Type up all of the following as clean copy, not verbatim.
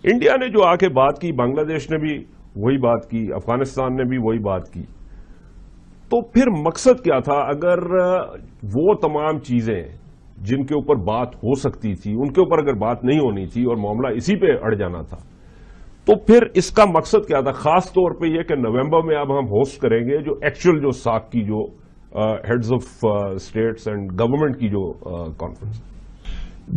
India نے جو آ کے بات کی، بنگلہ دیش نے بھی وہی بات کی، افغانستان نے بھی وہی بات کی، تو پھر مقصد کیا تھا؟ اگر وہ تمام چیزیں جن کے اوپر بات ہو سکتی تھی ان کے اوپر اگر بات نہیں ہونی تھی اور معاملہ اسی پہ اڑ جانا تھا، تو پھر اس کا مقصد کیا تھا؟ خاص طور پہ یہ کہ نومبر میں اب ہم ہوسٹ کریں گے جو ایکچوئل جو ساک کی جو heads of states and government کی جو کانفرنس.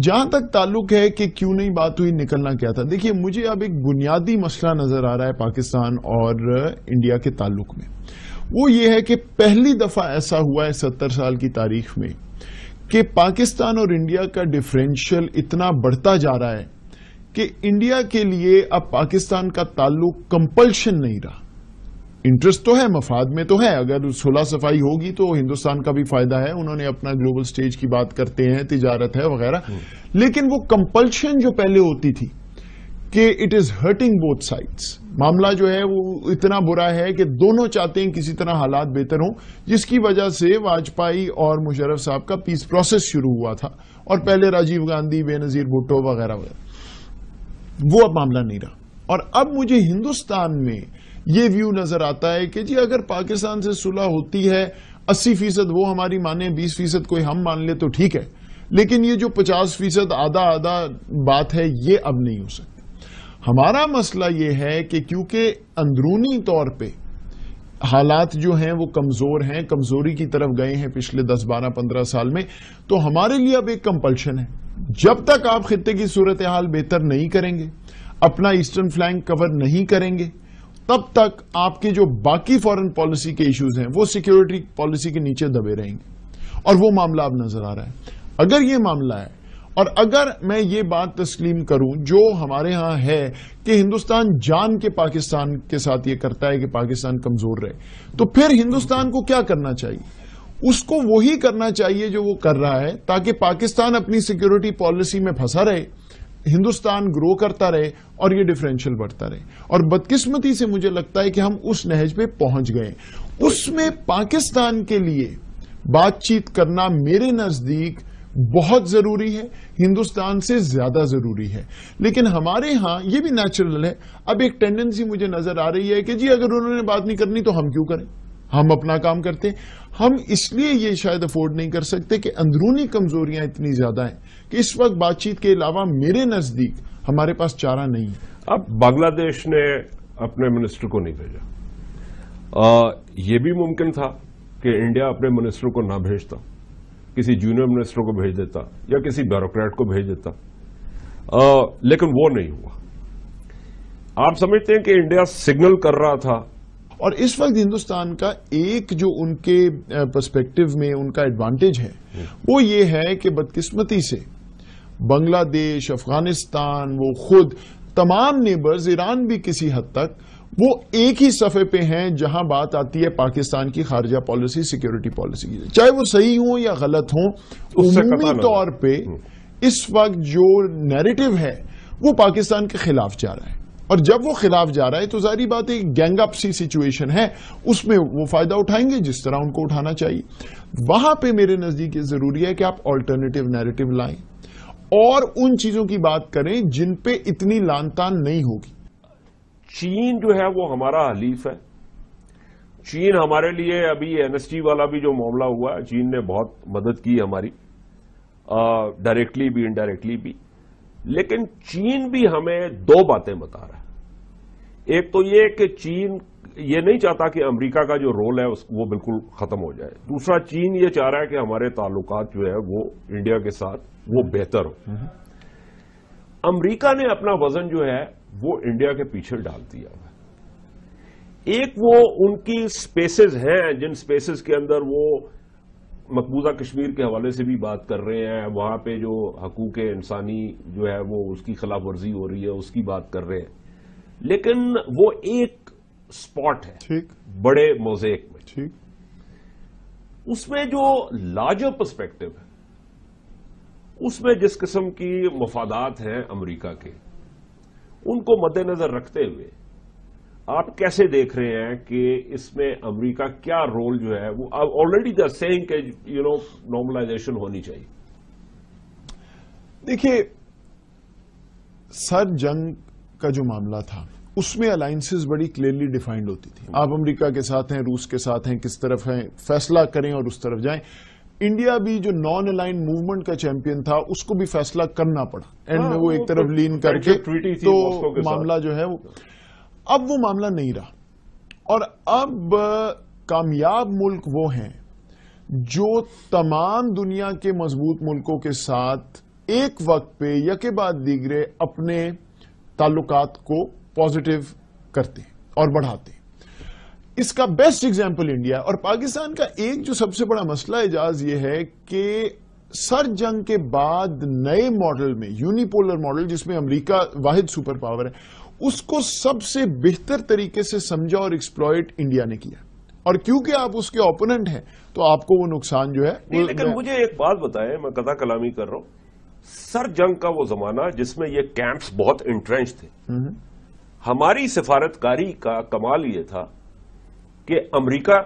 جہاں تک تعلق ہے کہ کیوں نہیں بات ہوئی، نکلنا کیا تھا، دیکھیے مجھے اب ایک بنیادی مسئلہ نظر آ رہا ہے پاکستان اور انڈیا کے تعلق میں. وہ یہ ہے کہ پہلی دفعہ ایسا ہوا ہے 70 سال کی تاریخ میں کہ پاکستان اور انڈیا کا ڈفرینشیل اتنا بڑھتا جا رہا ہے کہ انڈیا کے لیے اب پاکستان کا تعلق کمپلشن نہیں رہا. انٹرسٹ تو ہے، مفاد میں تو ہے، اگر صلح صفائی ہوگی تو ہندوستان کا بھی فائدہ ہے، انہوں نے اپنا گلوبل سٹیج کی بات کرتے ہیں، تجارت ہے وغیرہ، لیکن وہ کمپلشن جو پہلے ہوتی تھی کہ it is hurting both sides, معاملہ جو ہے وہ اتنا برا ہے کہ دونوں چاہتے ہیں کسی طرح حالات بہتر ہوں، جس کی وجہ سے واجپئی اور مشرف صاحب کا پیس پروسیس شروع ہوا تھا، اور پہلے راجیو گاندھی، بے نظیر بھٹو وغیرہ وغیرہ. وہ اب معاملہ نہیں رہا. اور اب مجھے ہندوستان میں یہ ویو نظر آتا ہے کہ جی اگر پاکستان سے صلح ہوتی ہے 80% وہ ہماری مانیں، 20% کوئی ہم مان لے تو ٹھیک ہے، لیکن یہ جو 50% آدھا آدھا بات ہے یہ اب نہیں ہو سکتی. ہمارا مسئلہ یہ ہے کہ کیونکہ اندرونی طور پہ حالات جو ہیں وہ کمزور ہیں، کمزوری کی طرف گئے ہیں پچھلے 10 12 15 سال میں، تو ہمارے لیے اب ایک کمپلشن ہے. جب تک آپ خطے کی صورتحال بہتر نہیں کریں گے، اپنا ایسٹرن فلینک کور نہیں کریں گے، تب تک آپ کے جو باقی فورن پالیسی کے ایشوز ہیں وہ سیکیورٹی پالیسی کے نیچے دبے رہیں گے. اور وہ معاملہ اب نظر آ رہا ہے. اگر یہ معاملہ ہے اور اگر میں یہ بات تسلیم کروں جو ہمارے ہاں ہے کہ ہندوستان جان کے پاکستان کے ساتھ یہ کرتا ہے کہ پاکستان کمزور رہے، تو پھر ہندوستان کو کیا کرنا چاہیے؟ اس کو وہی کرنا چاہیے جو وہ کر رہا ہے، تاکہ پاکستان اپنی سیکیورٹی پالیسی میں پھنسا رہے، ہندوستان گرو کرتا رہے اور یہ ڈفرینشیل بڑھتا رہے. اور بدقسمتی سے مجھے لگتا ہے کہ ہم اس نہج پہ پہنچ گئے. اس میں پاکستان کے لیے بات چیت کرنا میرے نزدیک بہت ضروری ہے، ہندوستان سے زیادہ ضروری ہے. لیکن ہمارے ہاں یہ بھی نیچرل ہے، اب ایک ٹینڈنسی مجھے نظر آ رہی ہے کہ جی اگر انہوں نے بات نہیں کرنی تو ہم کیوں کریں، ہم اپنا کام کرتے ہیں. ہم اس لیے یہ شاید افورڈ نہیں کر سکتے کہ اندرونی کمزوریاں اتنی زیادہ ہیں کہ اس وقت بات چیت کے علاوہ میرے نزدیک ہمارے پاس چارہ نہیں ہے. اب بنگلہ دیش نے اپنے منسٹر کو نہیں بھیجا، یہ بھی ممکن تھا کہ انڈیا اپنے منسٹر کو نہ بھیجتا، کسی جونیئر منسٹر کو بھیج دیتا یا کسی بیوروکریٹ کو بھیج دیتا، لیکن وہ نہیں ہوا. آپ سمجھتے ہیں کہ انڈیا سگنل کر رہا تھا؟ اور اس وقت ہندوستان کا ایک جو ان کے پرسپیکٹو میں ان کا ایڈوانٹیج ہے وہ یہ ہے کہ بدقسمتی سے بنگلہ دیش، افغانستان، وہ خود تمام نیبرز، ایران بھی کسی حد تک، وہ ایک ہی صفحے پہ ہیں جہاں بات آتی ہے پاکستان کی خارجہ پالیسی، سیکیورٹی پالیسی کی، چاہے وہ صحیح ہوں یا غلط ہوں. عمومی طور پہ اس وقت جو نیریٹو ہے وہ پاکستان کے خلاف جا رہا ہے، اور جب وہ خلاف جا رہا ہے تو ظاہری بات ہے گینگ اپ سی سچویشن ہے، اس میں وہ فائدہ اٹھائیں گے جس طرح ان کو اٹھانا چاہیے. وہاں پہ میرے نزدیک یہ ضروری ہے کہ آپ آلٹرنیٹو نیریٹو لائیں اور ان چیزوں کی بات کریں جن پہ اتنی لان تان نہیں ہوگی. چین جو ہے وہ ہمارا حلیف ہے. چین ہمارے لیے ابھی این ایس ٹی والا بھی جو معاملہ ہوا ہے، چین نے بہت مدد کی ہماری، ڈائریکٹلی بھی انڈائریکٹلی بھی. لیکن چین بھی ہمیں دو باتیں بتا رہا ہے. ایک تو یہ کہ چین یہ نہیں چاہتا کہ امریکہ کا جو رول ہے وہ بالکل ختم ہو جائے. دوسرا، چین یہ چاہ رہا ہے کہ ہمارے تعلقات جو ہے وہ انڈیا کے ساتھ وہ بہتر ہو. امریکہ نے اپنا وزن جو ہے وہ انڈیا کے پیچھے ڈال دیا ہے. ایک وہ ان کی سپیسز ہیں جن سپیسز کے اندر وہ مقبوضہ کشمیر کے حوالے سے بھی بات کر رہے ہیں، وہاں پہ جو حقوق انسانی جو ہے وہ اس کی خلاف ورزی ہو رہی ہے اس کی بات کر رہے ہیں. لیکن وہ ایک سپاٹ ہے بڑے موزیک میں. اس میں جو لارجر پرسپیکٹو ہے، اس میں جس قسم کی مفادات ہیں امریکہ کے، ان کو مد نظر رکھتے ہوئے آپ کیسے دیکھ رہے ہیں کہ اس میں امریکہ کیا رول جو ہے وہ آلریڈی دا سیئنگ کہ نارملائزیشن ہونی چاہیے؟ دیکھیے، سر جنگ کا جو معاملہ تھا اس میں الائنسز بڑی کلیئرلی ڈیفائنڈ ہوتی تھی. آپ امریکہ کے ساتھ ہیں, روس کے ساتھ ہیں, کس طرف ہیں, فیصلہ کریں اور اس طرف جائیں. انڈیا بھی جو نان الائن موومنٹ کا چیمپئن تھا اس کو بھی فیصلہ کرنا پڑا اینڈ میں, وہ ایک طرف لین کر کے تو معاملہ جو ہے اب وہ معاملہ نہیں رہا. اور اب کامیاب ملک وہ ہیں جو تمام دنیا کے مضبوط ملکوں کے ساتھ ایک وقت پہ یکے بعد دیگرے اپنے تعلقات کو پازیٹو کرتے ہیں اور بڑھاتے ہیں. اس کا بیسٹ ایگزامپل انڈیا اور پاکستان کا. ایک جو سب سے بڑا مسئلہ اعجاز یہ ہے کہ سر جنگ کے بعد نئے ماڈل میں یونیپولر ماڈل جس میں امریکہ واحد سپر پاور ہے اس کو سب سے بہتر طریقے سے سمجھا اور ایکسپلوئٹ انڈیا نے کیا. اور کیونکہ آپ اس کے اوپوننٹ ہیں تو آپ کو وہ نقصان جو ہے. لیکن مجھے ایک بات بتائیں, میں قطع کلامی کر رہا ہوں. سر جنگ کا وہ زمانہ جس میں یہ کیمپس بہت انٹرنچ تھے, ہماری سفارتکاری کا کمال یہ تھا کہ امریکہ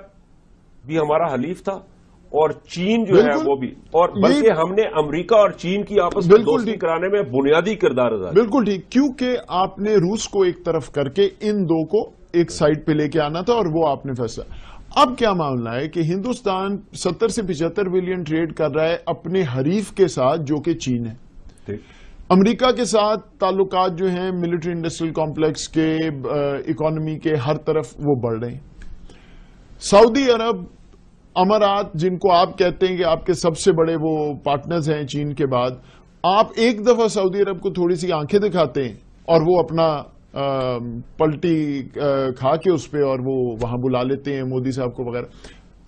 بھی ہمارا حلیف تھا اور چین جو ہے وہ بھی, اور بلکہ ہم نے امریکہ اور چین کی آپس میں دوستی کرانے میں بنیادی کردار ادا کیا. بالکل ٹھیک, کیونکہ آپ نے روس کو ایک طرف کر کے ان دو کو ایک سائڈ پہ لے کے آنا تھا اور وہ آپ نے فیصلہ. اب کیا معاملہ ہے کہ ہندوستان 70 سے 75 بلین ٹریڈ کر رہا ہے اپنے حریف کے ساتھ جو کہ چین ہے. امریکہ کے ساتھ تعلقات جو ہیں ملٹری انڈسٹریل کمپلیکس کے, اکانومی کے, ہر طرف وہ بڑھ رہے ہیں. سعودی عرب, امارات جن کو آپ کہتے ہیں کہ آپ کے سب سے بڑے وہ پارٹنرز ہیں چین کے بعد, آپ ایک دفعہ سعودی عرب کو تھوڑی سی آنکھیں دکھاتے ہیں اور وہ اپنا پلٹی کھا کے اس پہ اور وہ وہاں بلا لیتے ہیں مودی صاحب کو وغیرہ.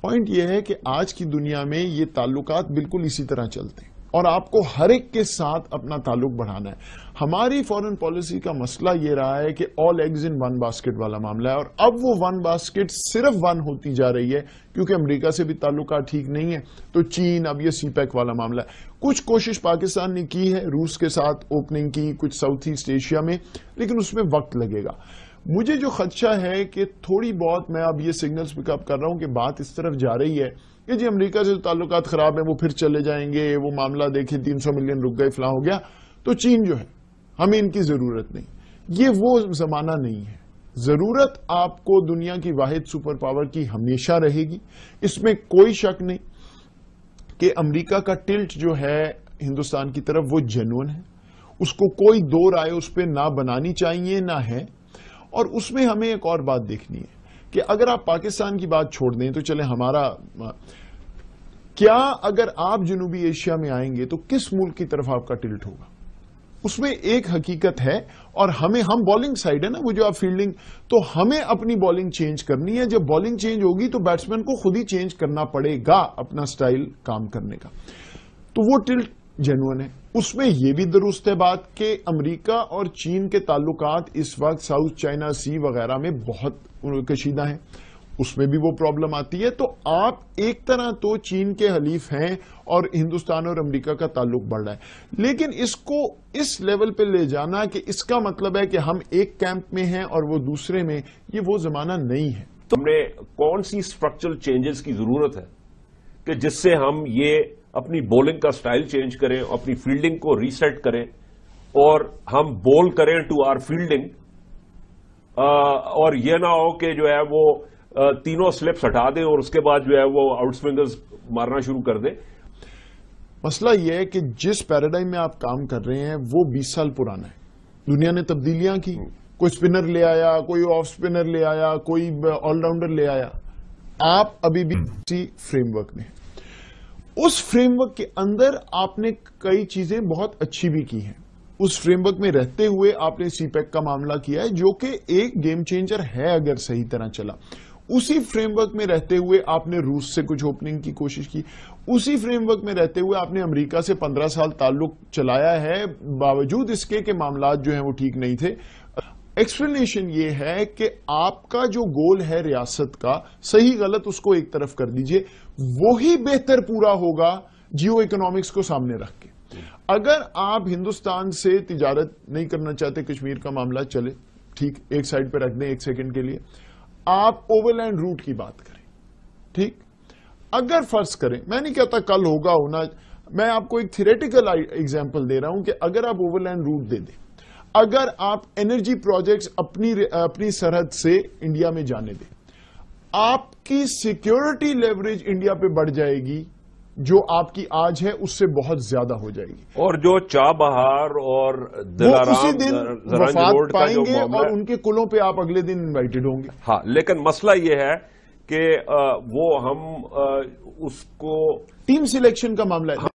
پوائنٹ یہ ہے کہ آج کی دنیا میں یہ تعلقات بالکل اسی طرح چلتے ہیں اور آپ کو ہر ایک کے ساتھ اپنا تعلق بڑھانا ہے. ہماری فورن پالیسی کا مسئلہ یہ رہا ہے کہ آل ایگز ان ون باسکٹ والا معاملہ ہے, اور اب وہ ون باسکٹ صرف ون ہوتی جا رہی ہے کیونکہ امریکہ سے بھی تعلقات ٹھیک نہیں ہے تو چین, اب یہ سی پیک والا معاملہ ہے. کچھ کوشش پاکستان نے کی ہے روس کے ساتھ اوپننگ کی, کچھ ساؤتھ ایسٹ ایشیا میں, لیکن اس میں وقت لگے گا. مجھے جو خدشہ ہے کہ تھوڑی بہت میں اب یہ سگنلز پک اپ کر رہا ہوں کہ بات اس طرف جا رہی ہے کہ جی امریکہ سے تعلقات خراب ہیں وہ پھر چلے جائیں گے, وہ معاملہ دیکھیں 300 ملین رک گئے, فلاں ہو گیا, تو چین جو ہے ہمیں ان کی ضرورت نہیں. یہ وہ زمانہ نہیں ہے. ضرورت آپ کو دنیا کی واحد سپر پاور کی ہمیشہ رہے گی, اس میں کوئی شک نہیں کہ امریکہ کا ٹلٹ جو ہے ہندوستان کی طرف وہ جنون ہے, اس کو کوئی دو رائے اس پہ نہ بنانی چاہیے نہ ہے. اور اس میں ہمیں ایک اور بات دیکھنی ہے کہ اگر آپ پاکستان کی بات چھوڑ دیں تو چلیں ہمارا کیا, اگر آپ جنوبی ایشیا میں آئیں گے تو کس ملک کی طرف آپ کا ٹلٹ ہوگا؟ اس میں ایک حقیقت ہے, اور ہم بالنگ سائڈ ہے نا, وہ جو آپ فیلڈنگ, تو ہمیں اپنی بالنگ چینج کرنی ہے. جب بالنگ چینج ہوگی تو بیٹسمین کو خود ہی چینج کرنا پڑے گا اپنا سٹائل کام کرنے کا. تو وہ ٹلٹ جنون ہے. اس میں یہ بھی درست ہے بات کہ امریکہ اور چین کے تعلقات اس وقت ساؤتھ چائنا سی وغیرہ میں بہت کشیدہ ہیں, اس میں بھی وہ پرابلم آتی ہے. تو آپ ایک طرح تو چین کے حلیف ہیں اور ہندوستان اور امریکہ کا تعلق بڑھ رہا ہے, لیکن اس کو اس لیول پہ لے جانا کہ اس کا مطلب ہے کہ ہم ایک کیمپ میں ہیں اور وہ دوسرے میں, یہ وہ زمانہ نہیں ہے. تو ہم نے کون سی اسٹرکچرل چینجز کی ضرورت ہے کہ جس سے ہم یہ اپنی بولنگ کا سٹائل چینج کریں, اپنی فیلڈنگ کو ریسیٹ کریں اور ہم بول کریں ٹو آر فیلڈنگ, اور یہ نہ ہو کہ جو ہے وہ تینوں سلپس ہٹا دیں اور اس کے بعد جو ہے وہ آؤٹ سوئنگرز مارنا شروع کر دیں. مسئلہ یہ ہے کہ جس پیراڈائم میں آپ کام کر رہے ہیں وہ 20 سال پرانا ہے. دنیا نے تبدیلیاں کی, کوئی سپنر لے آیا, کوئی آف سپنر لے آیا, کوئی آل راؤنڈر لے آیا. آپ ابھی بھی اسی فریم ورک میں ہیں. اس فریم ورک کے اندر آپ نے کئی چیزیں بہت اچھی بھی کی ہیں. اس فریم ورک میں رہتے ہوئے آپ نے سی پیک کا معاملہ کیا ہے جو کہ ایک گیم چینجر ہے اگر صحیح طرح چلا. اسی فریم ورک میں رہتے ہوئے آپ نے روس سے کچھ اوپننگ کی کوشش کی. اسی فریم ورک میں رہتے ہوئے آپ نے امریکہ سے 15 سال تعلق چلایا ہے باوجود اس کے کہ معاملات جو ہیں وہ ٹھیک نہیں تھے. ایکسپلینیشن یہ ہے کہ آپ کا جو گول ہے ریاست کا, صحیح غلط اس کو ایک طرف کر دیجئے, وہی بہتر پورا ہوگا جیو اکنامکس کو سامنے رکھ کے. اگر آپ ہندوستان سے تجارت نہیں کرنا چاہتے, کشمیر کا معاملہ چلے ٹھیک ایک سائڈ پہ رکھ دیں ایک سیکنڈ کے لیے, آپ اوور لینڈ روٹ کی بات کریں ٹھیک. اگر فرض کریں, میں نہیں کہتا کل ہونا, میں آپ کو ایک تھیوریٹیکل ایگزامپل دے رہا ہوں کہ اگر آپ اوور لینڈ روٹ دے دیں, اگر آپ انرجی پروجیکٹس اپنی سرحد سے انڈیا میں جانے دیں، آپ کی سیکیورٹی لیوریج انڈیا پہ بڑھ جائے گی، جو آپ کی آج ہے اس سے بہت زیادہ ہو جائے گی، اور جو چابہار اور وہ دلارام اسی دن زرانج وفات روڈ کا پائیں جو گے معاملہ اور ہے، ان کے قلعوں پہ آپ اگلے دن انوائٹڈ ہوں گے۔ ہاں، لیکن مسئلہ یہ ہے کہ وہ ہم اس کو ٹیم سلیکشن کا معاملہ ہے۔